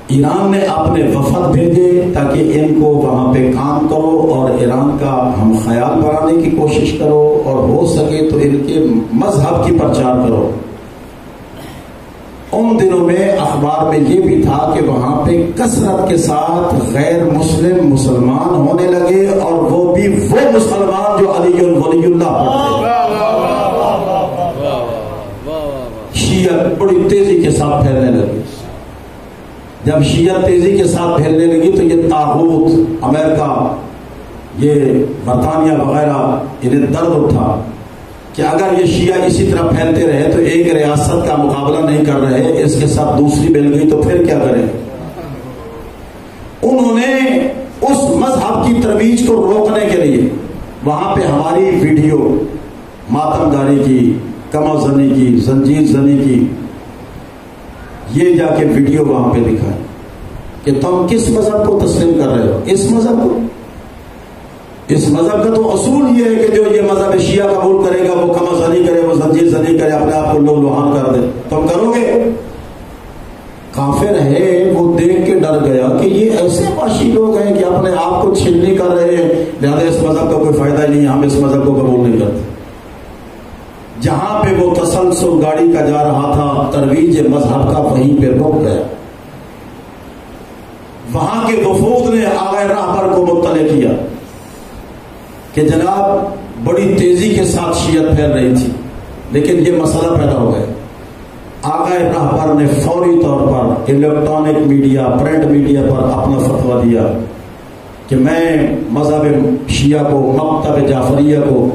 ایران نے اپنے وفد بھیجے تاکہ ان کو وہاں پہ کام کرو اور ایران کا ہم خیال بنانے کی کوشش کرو اور ہو سکے تو ان کے مذہب کی پرچار کرو۔ ان دنوں میں اخبار میں یہ بھی تھا کہ وہاں پہ کثرت کے ساتھ غیر مسلم مسلمان ہونے لگے، اور وہ بھی وہ مسلمان جو علی ولی اللہ پڑھتے، شیعت بڑی تیزی کے ساتھ پھیلنے لگی۔ جب شیعت تیزی کے ساتھ پھیلنے لگی تو یہ طاغوت امریکہ، یہ برطانیہ وغیرہ انہیں درد اٹھا کہ اگر یہ شیعہ اسی طرح پھیلتے رہے تو ایک ریاست کا مقابلہ نہیں کر رہے، اس کے ساتھ دوسری مل گئی تو پھر کیا کریں۔ انہوں نے اس مذہب کی ترویج کو روکنے کے لیے وہاں پہ ہماری ویڈیو ماتم داری کی، کمر زنی کی، زنجیر زنی کی، یہ جا کے ویڈیو وہاں پہ دکھائے کہ تم کس مذہب کو تسلیم کر رہے ہو، اس مذہب کو۔ اس مذہب کا تو اصول یہ ہے کہ جو یہ مذہب شیعہ قبول کرے گا وہ کمر زنی کرے، وہ زنجیر زنی کرے، اپنے آپ کو لو لوہان کر دے، تم کرو گے؟ کافر ہے وہ دیکھ کے ڈر گیا کہ یہ ایسے معاشی لوگ ہیں کہ اپنے آپ کو چھلنی کر رہے ہیں، لہذا اس مذہب کا کوئی فائدہ نہیں، ہم اس مذہب کو قبول نہیں کرتے۔ جہاں پہ وہ تسلسل گاڑی کا جا رہا تھا ترویج مذہب کا، وہیں پہ رک گیا۔ وہاں کے وفود نے آغا راہبر کو مطلع کیا کہ جناب بڑی تیزی کے ساتھ شیعت پھیل رہی تھی، لیکن یہ مسئلہ پیدا ہو گیا۔ آغا راہبر نے فوری طور پر الیکٹرانک میڈیا، پرنٹ میڈیا پر اپنا فتویٰ دیا کہ میں مذہب شیعہ کو، مکتب جعفریہ کو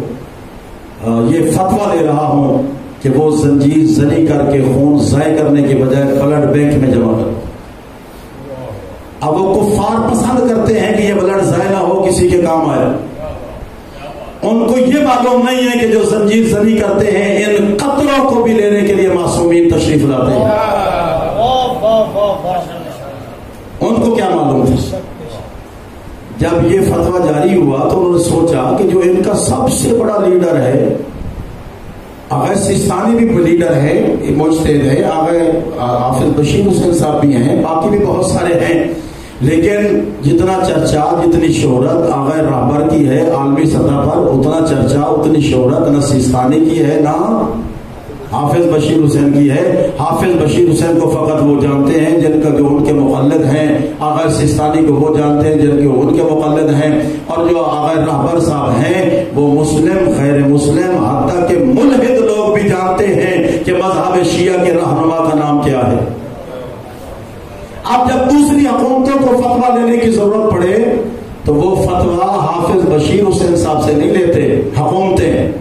یہ فتویٰ دے رہا ہوں کہ وہ زنجیر زنی کر کے خون ضائع کرنے کے بجائے بلڈ بینک میں جمع کرو۔ اب وہ کفار پسند کرتے ہیں کہ یہ بلڈ ضائع نہ ہو، کسی کے کام آئے۔ ان کو یہ معلوم نہیں ہے کہ جو زنجیر زنی کرتے ہیں ان قطروں کو بھی لینے کے لیے معصومین تشریف لاتے ہیں۔ ان کو کیا معلوم تھا؟ جب یہ فتویٰ جاری ہوا تو انہوں نے سوچا کہ جو ان کا سب سے بڑا لیڈر ہے، آغا سیستانی بھی لیڈر ہے، مجتہد ہے، آغا حافظ بشیر حسین صاحب بھی ہیں، باقی بھی بہت سارے ہیں، لیکن جتنا چرچا، جتنی شہرت آغا راہبر کی ہے عالمی سطح پر، اتنا چرچا، اتنی شہرت نہ سیستانی کی ہے نہ حافظ بشیر حسین کی ہے۔ حافظ بشیر حسین کو فقط وہ جانتے ہیں جن کا جو ان کے مقلد ہیں، آغا سیستانی کو وہ جانتے ہیں جن کے ان کے مقلد ہیں، اور جو آغا راہبر صاحب ہیں وہ مسلم، غیر مسلم، حتیٰ کہ ملحد لوگ بھی جانتے ہیں کہ مذہب شیعہ کے رہنما کا نام کیا ہے۔ اب جب دوسری حکومتوں کو فتویٰ لینے کی ضرورت پڑے تو وہ فتویٰ حافظ بشیر حسین صاحب سے نہیں لیتے حکومتیں،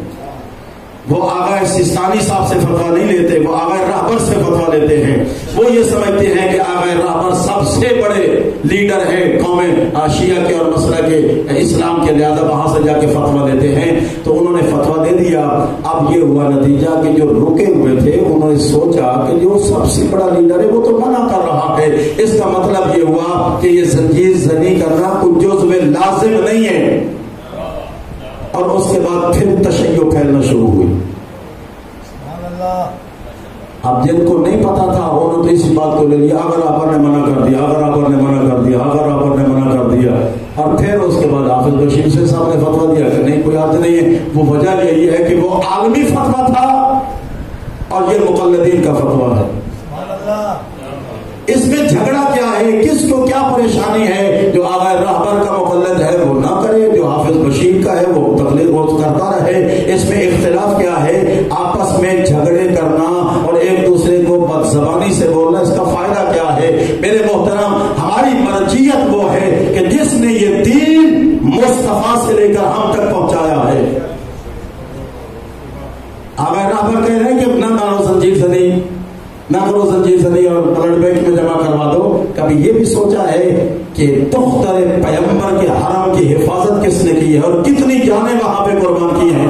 وہ آغا سیستانی صاحب سے فتویٰ نہیں لیتے، وہ آغا راہبر سے فتویٰ لیتے ہیں۔ وہ یہ سمجھتے ہیں کہ آغا راہبر سب سے بڑے لیڈر ہیں قوم شیعہ کے اور مسئلہ کے اسلام کے، لہذا وہاں سے جا کے فتویٰ لیتے ہیں۔ تو انہوں نے فتویٰ دے دیا۔ اب یہ ہوا نتیجہ کہ جو رکے ہوئے تھے انہوں نے سوچا کہ جو سب سے بڑا لیڈر ہے وہ تو منع کر رہا ہے، اس کا مطلب یہ ہوا کہ یہ زنجیر زنی کرنا کوئی جزو لازم نہیں ہے۔ اور اس کے بعد پھر تشیع پھیلنا شروع ہوئی۔ اب جن کو نہیں پتا تھا انہوں نے تو اسی بات کو لے لیا، اگر راہبر نے منع کر دیا، اگر راہبر نے منع کر دیا، اگر راہبر نے منع کر دیا، اور پھر اس کے بعد حافظ بشیر سے صاحب نے فتویٰ دیا کہ نہیں کوئی حد نہیں ہے. وہ وجہ یہی ہے کہ وہ عالمی فتویٰ تھا اور یہ مقلدین کا فتویٰ ہے. اس میں جھگڑا کیا ہے؟ کس کو کیا پریشانی ہے؟ جو آغا رہبر کا مقلد ہے وہ نہ کرے، جو حافظ بشیر کا ہے وہ تقلید کرتا رہے. اس میں اختلاف کیا ہے؟ آپس میں جھگڑے کرنا اور ایک دوسرے کو بدزبانی سے بولنا، اس کا فائدہ کیا ہے؟ میرے محترم، ہماری مرجعیت وہ ہے کہ جس نے یہ دین مصطفیٰ سے لے کر ہم تک پہنچایا ہے. آغا رہبر کہہ رہے ہیں کہ نہ مانو زنجیر زنی، نہ کرو زنجیر زنی اور بلڈ بینک میں جمع کروا دو. کبھی یہ بھی سوچا ہے کہ دختر پیغمبر کے حرم کی حفاظت کس نے کی ہے اور کتنی جانیں وہاں پہ قربان کی ہیں؟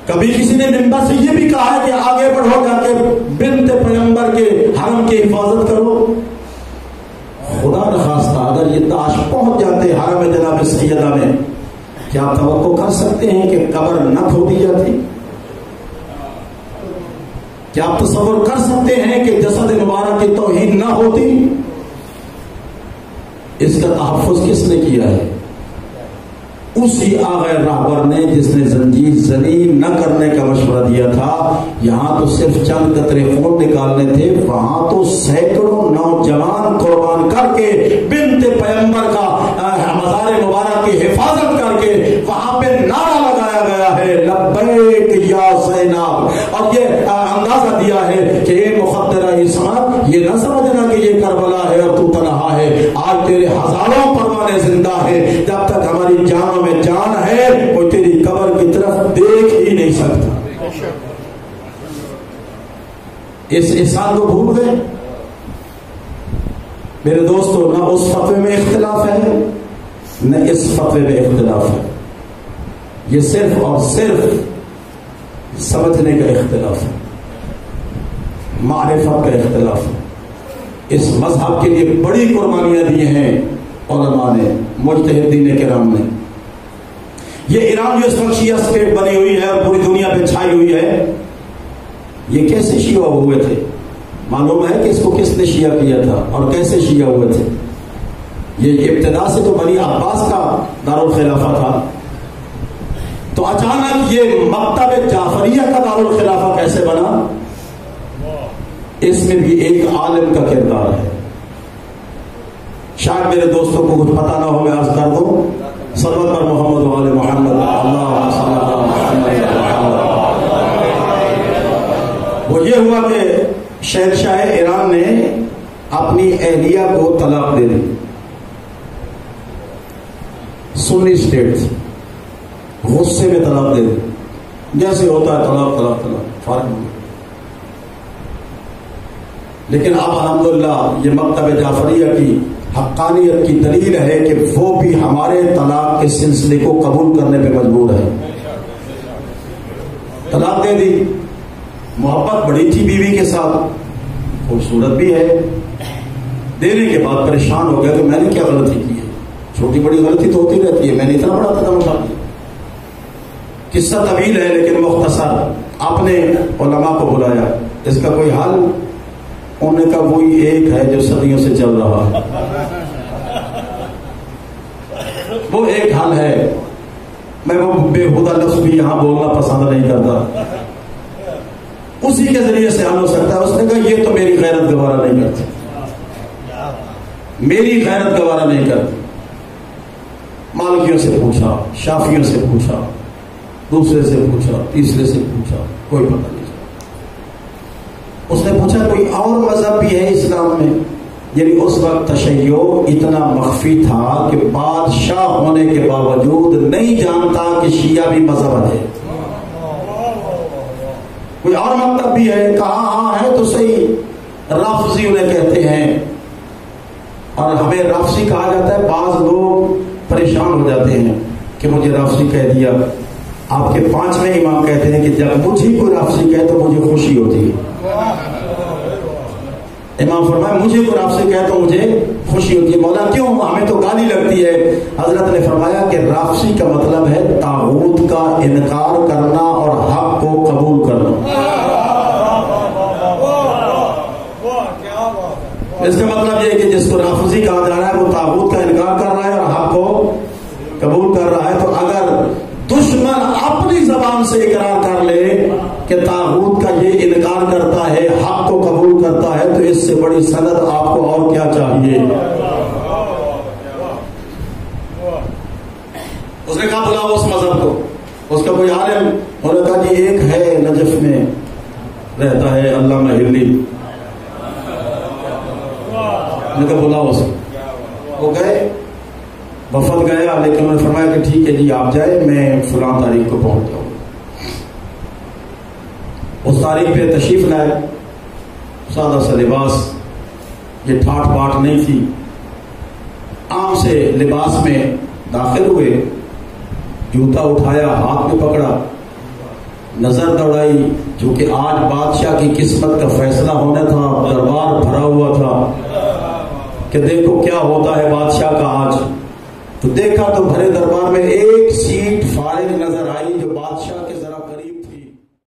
کبھی کسی نے منبر سے یہ بھی کہا ہے کہ آگے بڑھو، جا کے بنت پیغمبر کے حرم کی حفاظت کرو. خدا نخواستہ اگر یہ تاش پہنچ جاتے حرم جناب سیدہ میں، کیا آپ توقع کر سکتے ہیں کہ قبر نہ کھو دی جاتی؟ کیا آپ تصور کر سکتے ہیں کہ جسد مبارک کی توہین نہ ہوتی؟ اس کا تحفظ کس نے کیا ہے؟ اسی آغا رہبر نے جس نے زنجیر زنی نہ کرنے کا مشورہ دیا تھا. یہاں تو صرف چند قطرے خون نکالنے تھے، وہاں تو سینکڑوں نوجوان قربان کر کے بنت پیغمبر کا مزار مبارک کی حفاظت کر کے وہاں پہ نعرہ لگایا گیا ہے لبیک یا زینب. اور یہ اندازہ دیا ہے کہ اے مخدرہ عصمت، یہ نہ سمجھنا کہ یہ کربلا ہے اور تو تنہا ہے. آج تیرے ہزاروں پروانے زندہ ہے، جب تک ہماری جانوں میں جان ہے وہ تیری قبر کی طرف دیکھ ہی نہیں سکتا. اس احسان کو بھول گئے میرے دوستو. نہ اس فتوے میں اختلاف ہے نہ اس فتوے میں اختلاف ہے، یہ صرف اور صرف سمجھنے کا اختلاف ہے، معرفت کا اختلاف ہے. اس مذہب کے لیے بڑی قربانیاں دی ہیں علماء نے، مجتہدین کرام نے. یہ ایران جو اس وقت شیعہ اسٹیٹ بنی ہوئی ہے اور پوری دنیا پہ چھائی ہوئی ہے، یہ کیسے شیعہ ہوئے تھے؟ معلوم ہے کہ اس کو کس نے شیعہ کیا تھا اور کیسے شیعہ ہوئے تھے. یہ ابتدا سے تو بنی عباس کا دارالخلافہ تھا، تو اچانک یہ مکتب جعفریہ کا دارالخلافہ کیسے بنا؟ اس میں بھی ایک عالم کا کردار ہے. شاید میرے دوستوں کو کچھ پتہ نہ ہو، میں عرض کر دوں. صلوات پر محمد و آل محمد. اللہم صلی علی محمد. وہ یہ ہوا کہ شہنشاہ ایران نے اپنی اہلیہ کو طلاق دے دی. سنی اسٹیٹ غصے میں طلاق دے دی، جیسے ہوتا ہے طلاق طلاق طلاق فرق نہیں. لیکن اب الحمدللہ یہ مکتب جعفریہ کی حقانیت کی دلیل ہے کہ وہ بھی ہمارے طلاق کے سلسلے کو قبول کرنے پہ مجبور ہے. طلاق دے دی، محبت بڑی تھی بیوی کے ساتھ، خوبصورت بھی ہے. دینے کے بعد پریشان ہو گیا کہ میں نے کیا غلطی کی ہے. چھوٹی بڑی غلطی تو ہوتی رہتی ہے، میں نے اتنا بڑا قدم اٹھا دیا. قصہ طویل ہے لیکن مختصر. اپنے علماء کو بلایا، اس کا کوئی حل؟ انہوں نے کہا وہی ایک ہے جو صدیوں سے چل رہا ہے. وہ ایک حل ہے. میں وہ بےہودہ لفظ بھی یہاں بولنا پسند نہیں کرتا. اسی کے ذریعے سے حل ہو سکتا ہے. اس نے کہا یہ تو میری غیرت گوارا نہیں کرتی، میری غیرت گوارا نہیں کرتی. مالکیوں سے پوچھا، شافیوں سے پوچھا، دوسرے سے پوچھا، تیسرے سے پوچھا، کوئی پتہ نہیں. اس نے پوچھا کوئی اور مذہب بھی ہے اسلام میں؟ یعنی اس وقت تشیع اتنا مخفی تھا کہ بادشاہ ہونے کے باوجود نہیں جانتا کہ شیعہ بھی مذہب ہے. کوئی اور مذہب بھی ہے؟ کہا ہاں ہے تو صحیح، رافضی انہیں کہتے ہیں. اور ہمیں رافضی کہا جاتا ہے. بعض لوگ پریشان ہو جاتے ہیں کہ مجھے رافضی کہہ دیا. آپ کے 5ویں امام کہتے ہیں کہ جب مجھے کوئی رافضی کہے تو مجھے خوشی ہوتی ہے. امام فرمایا مجھے کوئی رافضی کہے تو مجھے خوشی ہوتی ہے. مولا کیوں؟ ہمیں تو گالی لگتی ہے. حضرت نے فرمایا کہ رافضی کا مطلب ہے طاغوت کا انکار کرنا اور حق کو قبول کرنا. اس کا مطلب یہ ہے کہ جس کو نافذی کہا جا رہا ہے وہ طاغوت کا انکار کر رہا ہے اور حق کو قبول کر رہا ہے. تو اگر دشمن اپنی زبان سے اقرار کر لے کہ طاغوت کا یہ انکار کرتا ہے حق کو قبول کرتا ہے تو اس سے بڑی سند آپ کو اور کیا چاہیے. اس نے کہا بلاؤ اس مذہب کو. اس کا کوئی عالم انہوں نے کہا جی ایک ہے نجف میں رہتا ہے علامہ ہلی. میں کہا بلاؤ اس کو. وہ گئے, وفد گیا, لیکن انہوں نے فرمایا کہ ٹھیک ہے جی آپ جائے, میں فلاں تاریخ کو پہنچ جاؤں. اس تاریخ پہ تشریف لائے, سادہ سا لباس, یہ ٹھاٹ باٹ نہیں تھی, عام سے لباس میں داخل ہوئے, جوتا اٹھایا, ہاتھ میں پکڑا, نظر دوڑائی, جو کہ آج بادشاہ کی قسمت کا فیصلہ ہونا تھا, دربار بھرا ہوا تھا کہ دیکھو کیا ہوتا ہے بادشاہ کا آج. تو دیکھا تو بھرے دربار میں ایک سیٹ فارغ نظر آئی جو بادشاہ